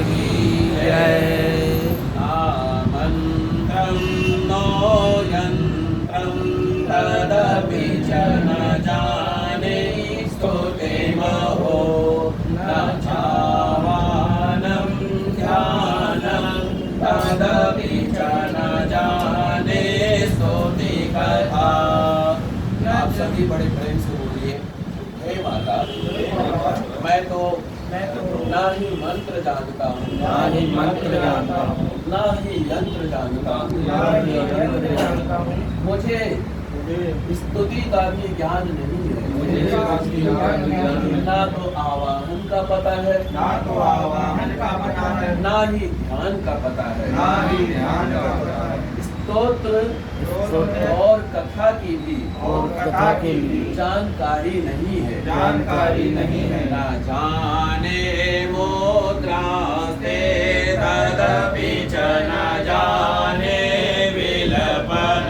की जय। मंत्रं नो यंत्रं तदपि च न जाने स्तुतिमहो न चावानं ध्यानं तदपि च न जाने स्तुति कथा। आप सभी बड़े प्रेम से बोलिए, हे माता, मैं तो ना ही मंत्र जानता हूँ, ना ही मंत्र जानता हूँ, ना ही यंत्र जानता हूँ, ना ही यंत्र जानता हूँ। मुझे स्तुति का भी ज्ञान नहीं है, मुझे स्तुति का ज्ञान नहीं है। ना तो आवाहन का पता है, ना तो आवाहन का पता है, ना ही ध्यान का पता है, ना ही ध्यान का पता है। स्तोत्र और कथा की भी जानकारी नहीं है, जानकारी नहीं है। ना जाने मुद्रास्ते तदपि च न जाने विलपन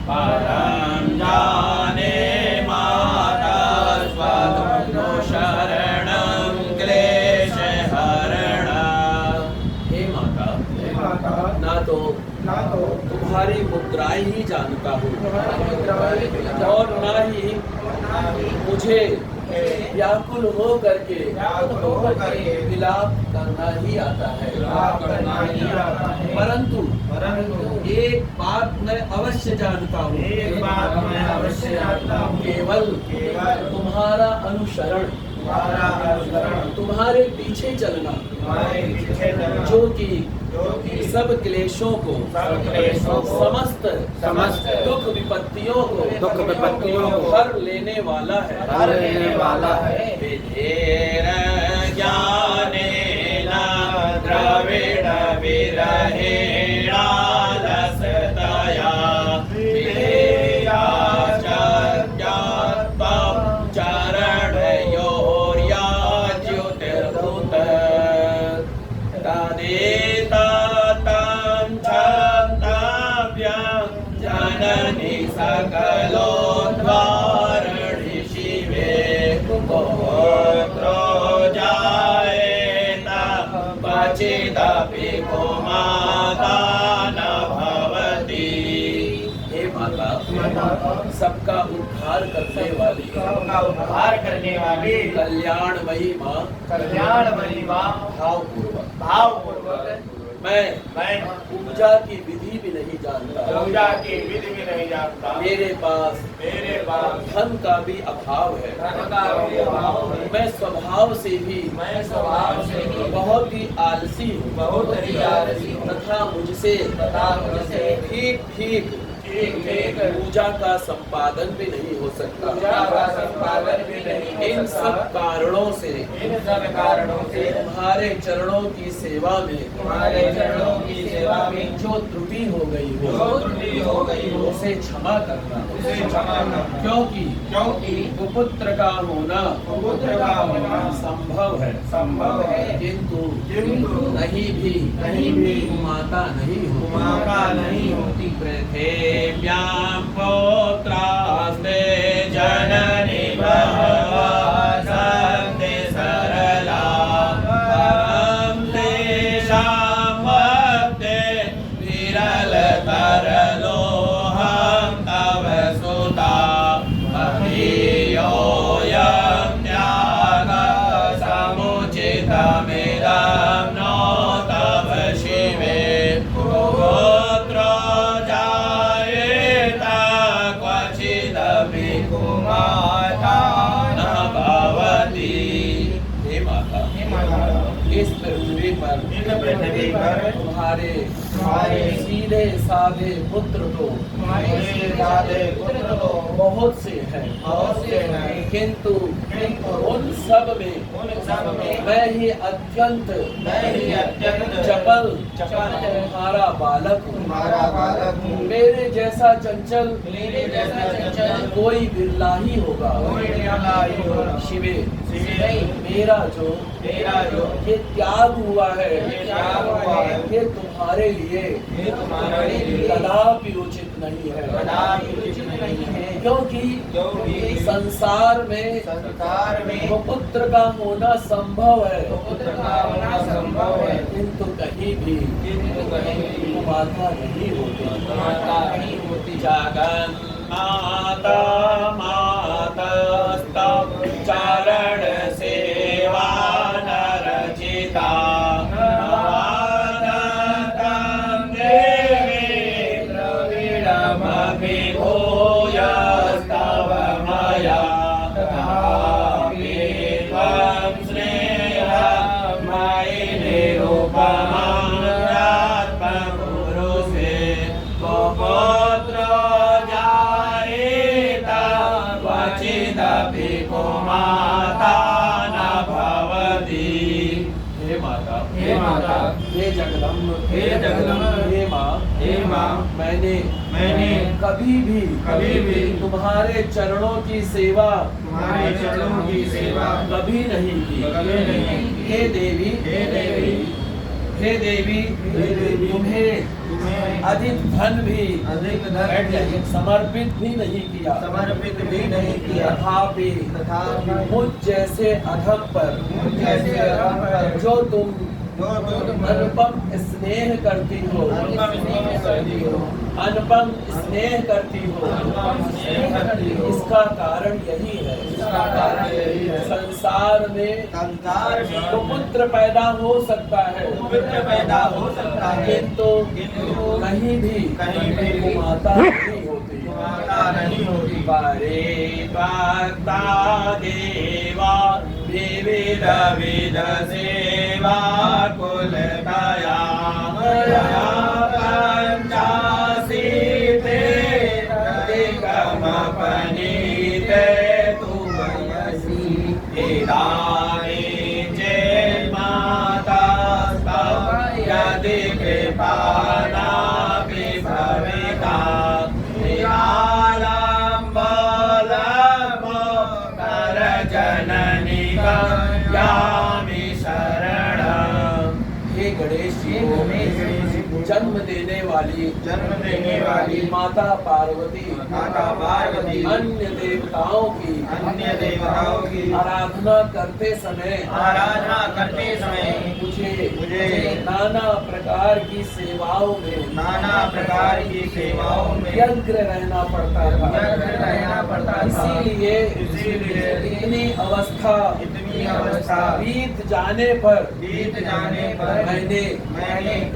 परं जाने माता स्वतो शरणं क्लेशहरण। हे माता, ना तो तुम्हारी मुद्राएं ही जानता हूँ और ना ही मुझे व्याकुल हो करके विलाप करना ही आता है, परंतु एक बात मैं अवश्य जानता हूँ, केवल तुम्हारा अनुसरण, तुम्हारे पीछे चलना, जो कि सब क्लेशों को, समस्त दुख विपत्तियों को हर लेने वाला है, विधेर ज्ञानेन द्रविड़ विरहेणा लसतया विधेया ज्ञात्वं चरणयोर्याच्युतिर्भूत तदेतां छन्ताभ्यां जननी सकलोद्वारणि शिवे गोत्रो जायेत क्वचिदपि कुमाता न भवति। हे माता, सबका उद्धार करने वाली, कल्याणमयी माँ, भावपूर्वक मैं पूजा की विधि भी नहीं जानता, मेरे पास धन का भी अभाव है, मैं स्वभाव से भी बहुत ही आलसी हूँ, तथा मुझसे ठीक पूजा का संपादन भी नहीं हो सकता। इन सब कारणों से तुम्हारे चरणों की सेवा में जो त्रुटि हो गई हो उसे क्षमा करना, क्योंकि कुपुत्र का होना संभव है, किंतु नहीं भी माता नहीं होती। पृथिव्यां पुत्रास्ते जननी बहवः सन्ति सरला तेषां मध्ये विरलतरलोऽहं तव सुता महीयोऽयं त्यागः समुचितमिदं नो तव शिवे गोत्रो जायेत क्वचिदपि कुमाता न भवति। हे माता, इस पृथ्वी पर तुम्हारे सीधे साधे पुत्र तो बहुत से हैं, किंतु उन सब में मैं ही अत्यंत चपल तुम्हारा बालक हूँ। मेरे जैसा चंचल कोई बिरला ही होगा। शिवे, मेरा जो ये त्याग हुआ है, ये तुम्हारे लिए कदापि उचित नहीं है। क्योंकि संसार में पुत्र का होना संभव है, किंतु कहीं भी माता नहीं होती। जगन माता मातस्तव चरण सेवा नरचिता हे जगदम्ब, हे माँ, मैंने कभी भी तुम्हारे चरणों की सेवा कभी नहीं की। हे देवी, तुम्हें अधिक धन भी समर्पित भी नहीं किया। तथापि मुझ जैसे अधम पर जो तुम अनुपम स्नेह करती हो, इसका कारण यही है। संसार में पुत्र पैदा हो सकता है, किंतु कहीं भी माता नहीं होती। परे भक्ता देवा विविध विध सेवा कुलतया पंचासी पनीते तुमयसी इदानी चेत् माता स्तव यदि कृपाना विभविता जननी यामि शरणं। हे गणेश जी, जन्म देने वाली माता पार्वती अन्य देवताओं की आराधना करते समय मुझे नाना प्रकार की सेवाओं में व्यग्र रहना पड़ता था। इसीलिए इतनी अवस्था बीत जाने पर मैंने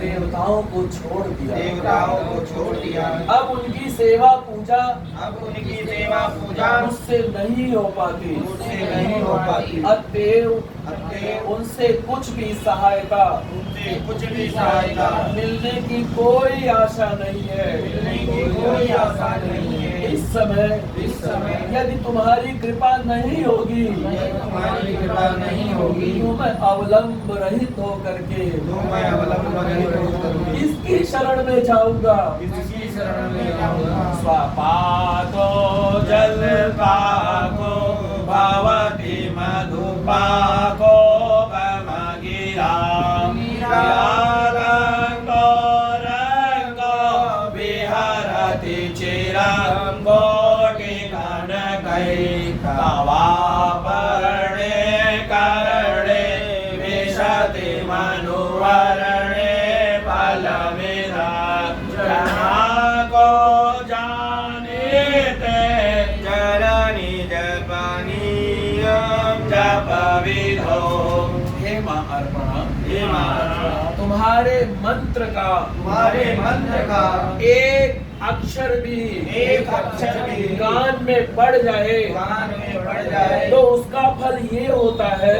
देवताओं को छोड़ दिया। अब उनकी सेवा पूजा मुझसे नहीं हो पाती। अतएव उनसे कुछ भी सहायता मिलने की कोई आशा नहीं है। इस समय यदि तुम्हारी कृपा नहीं होगी तो मैं अवलंब रहित होकर के किसकी शरण में जाऊंगा? स्वापाको जल पाको भवति मधुपाको बमगिरा विहरति चिरं कोटिकनकै तवापरणे करणे विशति मनुवरणे फलविदा जनाको जानीते चरणी जपनीयं जपविधो। हे माँ अर्पणा, तुम्हारे मंत्र का एक अक्षर भी कान में पड़ जाए तो उसका फल ये होता है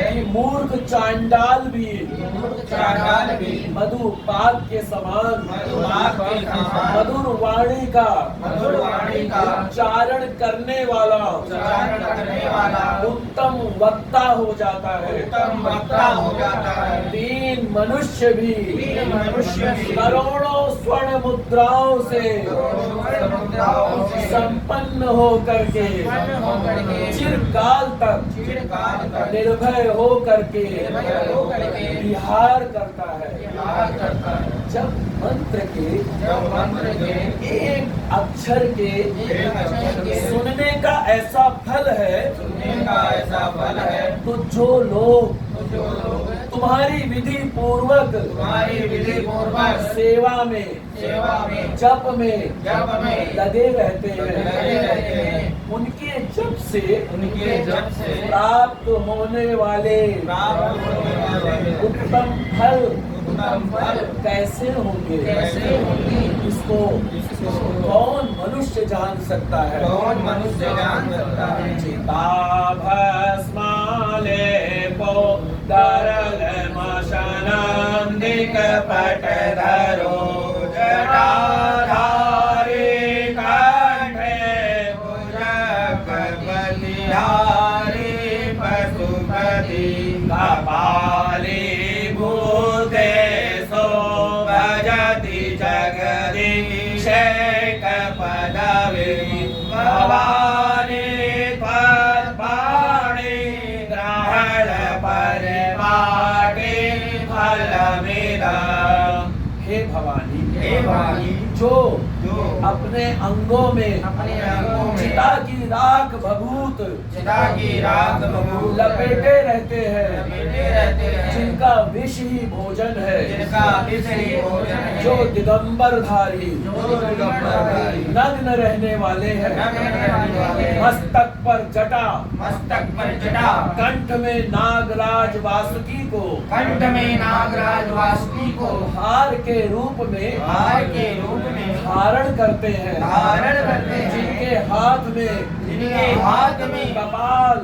कि मूर्ख चांडाल भी मधुपाक के समान मधुर वाणी का उच्चारण करने वाला उत्तम वक्ता हो जाता है। दीन मनुष्य भी करोड़ों स्वर्ण मुद्राओं से संपन्न हो करके चिरकाल तक निर्भय हो करके विहार करता है। जब मंत्र के एक अक्षर के सुनने का ऐसा फल है, तो जो लोग तुम्हारी विधि पूर्वक सेवा में जप में लगे रहते हैं, उनके जप से प्राप्त होने वाले उत्तम फल कैसे होंगे? इसको कौन मनुष्य जान सकता है? चिताभस्माले पो दरल मशनम दिक्पट धरो जटाधारी कंठे भुजग बलिहारी पशुपति कपाली भूते सो भजति जगदीश पदवी भवानी त्वत्पाणि ग्रहण परिपाटी फलमिदम्। हे भवानी, जो अपने अंगों में चिता की राख भभूत लपेटे रहते हैं, जिनका विष ही भोजन है, जो दिगंबरधारी नग्न रहने वाले हैं, मस्तक पर जटा कंठ में नागराज वासुकी को हार के रूप में धारण करते हैं, जिनके हाथ में कपाल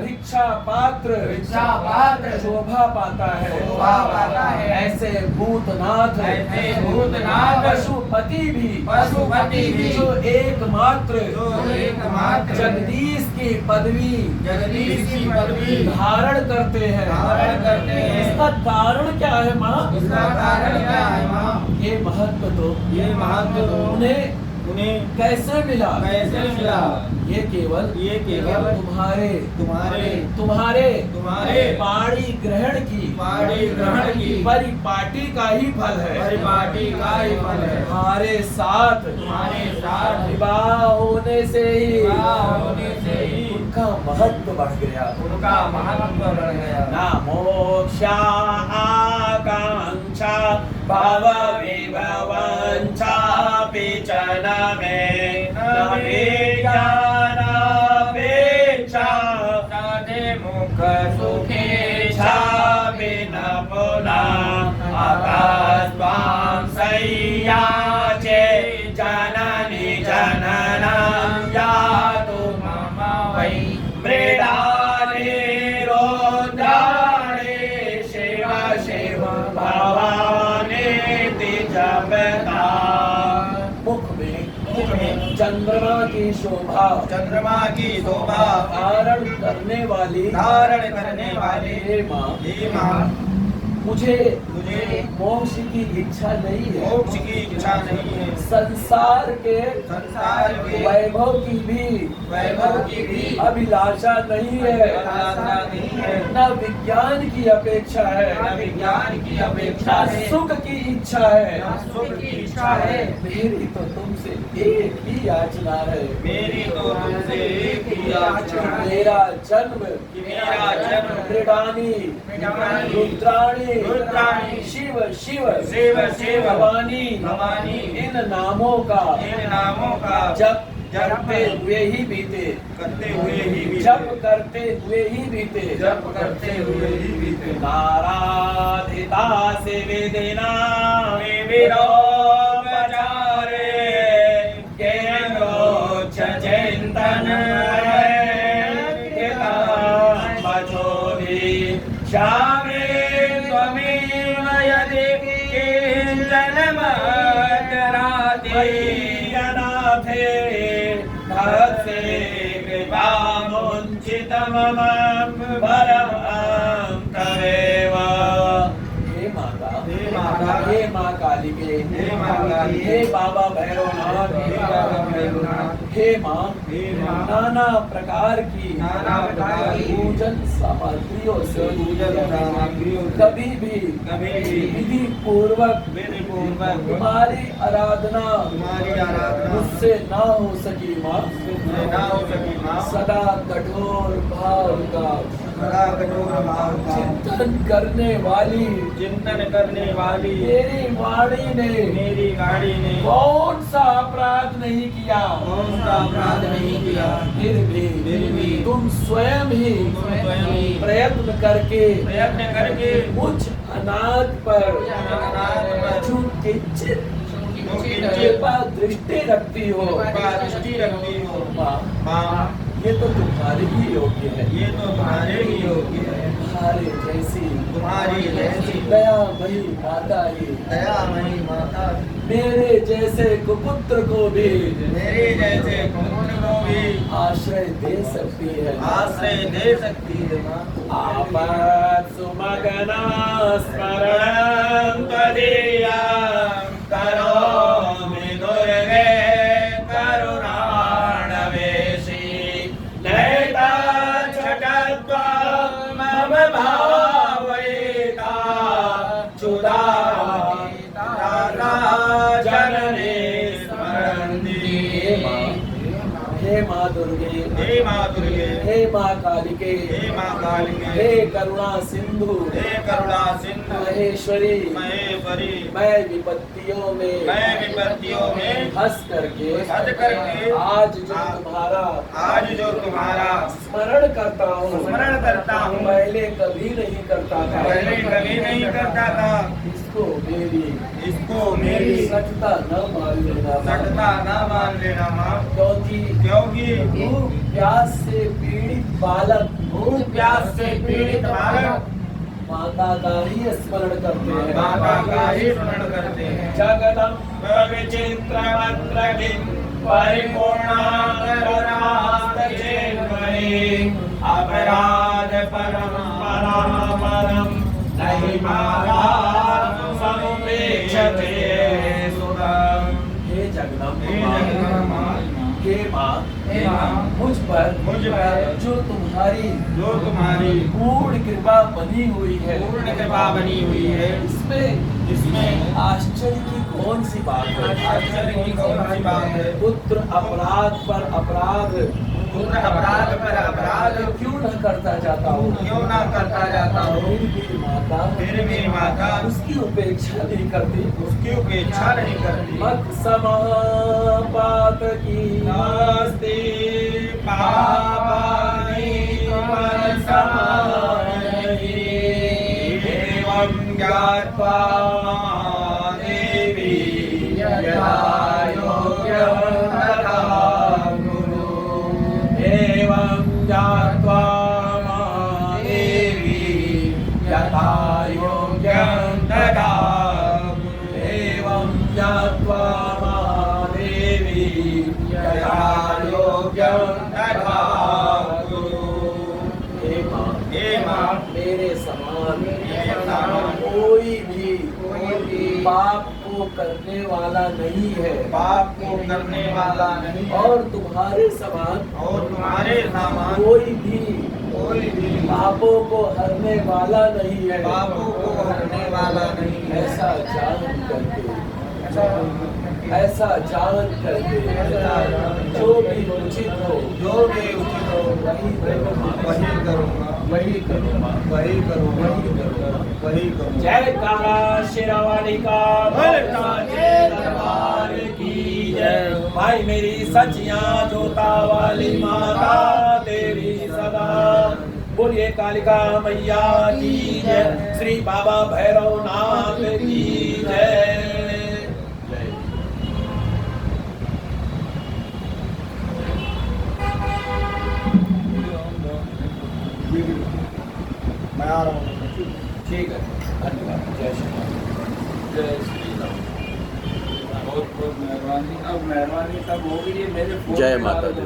भिक्षा पात्र शोभा पाता है। ऐसे भूतनाथ पशुपति भी जो एकमात्र जगदीश की पदवी धारण करते हैं। इसका कारण क्या है माँ? ये महत्व तो उन्हें कैसे मिला? ये केवल तुम्हारे पाणी ग्रहण की परिपाटी का ही फल है। तुम्हारे साथ विवाह होने से ही उनका महत्व बढ़ गया। ना मोक्षा आकांक्षा भव विभवंचा पिचन में मुख सुखेच्छा बिना पुनः आकाश स्वाम सैयाचे जननी जननम यातु मम वै मृडानि रोद्राणि शिव शिव भवानी जपता। मुख में चंद्रमा की शोभा धारण करने वाली हे माँ, मुझे मोक्ष की इच्छा नहीं है। संसार के वैभव की भी अभिलाषा नहीं है। न विज्ञान की अपेक्षा है, न सुख की इच्छा है। मेरी तो तुमसे एक ही याचना है। मेरा जन्म मृडानी रुद्राणी शिव शिव भवानी इन नामों का जप करते हुए ही बीते। नाराधिता से वेदना चिंतन श्यामे त्वमेव यदि किंचनमकराते अनाथे भक्ते कृपामुञ्चितमम परम तमेव। हे माता, हे माँ कालिके, बाबा भैरवनाथ, हे बाबा भैरवनाथ, हे माँ, हे माँ, नाना प्रकार की पूजन सामग्रियों से कभी भी विधि पूर्वक तुम्हारी आराधना मुझसे ना हो सकी माँ। सदा कठोर भाव का चिंतन करने वाली मेरी वाणी ने कौन सा अपराध नहीं किया, फिर भी तुम स्वयं ही प्रयत्न करके मुझ अनाथ पर जो किंचित कृपा दृष्टि रखती हो माँ, ये तो तुम्हारे ही योग्य है। तुम्हारी जैसी दयामयी माता मेरे जैसे कुपुत्र को भी आश्रय दे सकती है। आपद सुमगना स्मरणं त्वदीयं करोमि दुर्गे करुणाणवेशी नैता छटत्वं मम भावयिता चुदा जननी स्मरन्ति। हे माँ दुर्गे, हे माँ कालिके, हे करुणा सिंधु, महेश्वरी, मैं विपत्तियों में हंस करके आज जो तुम्हारा स्मरण करता हूँ पहले कभी नहीं करता था। इसको मेरी सटता न मान लेना माँ, क्योंकि भूख प्यास से पीड़ित बालक माता का ही स्मरण करते हैं। जगदम्ब विचित्रमत्रकिं परिपूर्णाकरुणास्तचेन्मयि अपराध परं नहि माता समुपेक्षते सुतम्। हे जगदम्ब हे माँ, मुझ पर जो तुम्हारी पूर्ण कृपा बनी हुई है इसमें आश्चर्य की कौन सी बात है। पुत्र अपराध पर अपराध क्यों न करता जाता हूँ, फिर मेरी माता उसकी उपेक्षा नहीं करती। मत समापात की नास्ति पापानि परसमानहि एवं ज्ञात्वा देवी यथा योग्यं तथा कुरु। एवं ज्ञात्वा देवी यथा योग्यं तथा कुरु। एवं ज्ञात्वा देवी यथा योग्यं तथा कुरु। हे माँ, मेरे समान कोई भी पाप को करने वाला नहीं है और तुम्हारे समान कोई भी पापों को हरने वाला नहीं है। ऐसा जान करके जो भी उचित हो वही करूँगा। जय काला शेरावाली का दरबार की जय। भाई मेरी सचियां जोता वाली माता तेरी सदा बोलिए। कालिका मैया की जय। श्री बाबा भैरवनाथ की जय। मैं आ रहा हूँ। ठीक है, धन्यवाद। जय श्री राम। बहुत मेहरबानी। अब मेहरबानी तब होगी मेरे जय माता दी।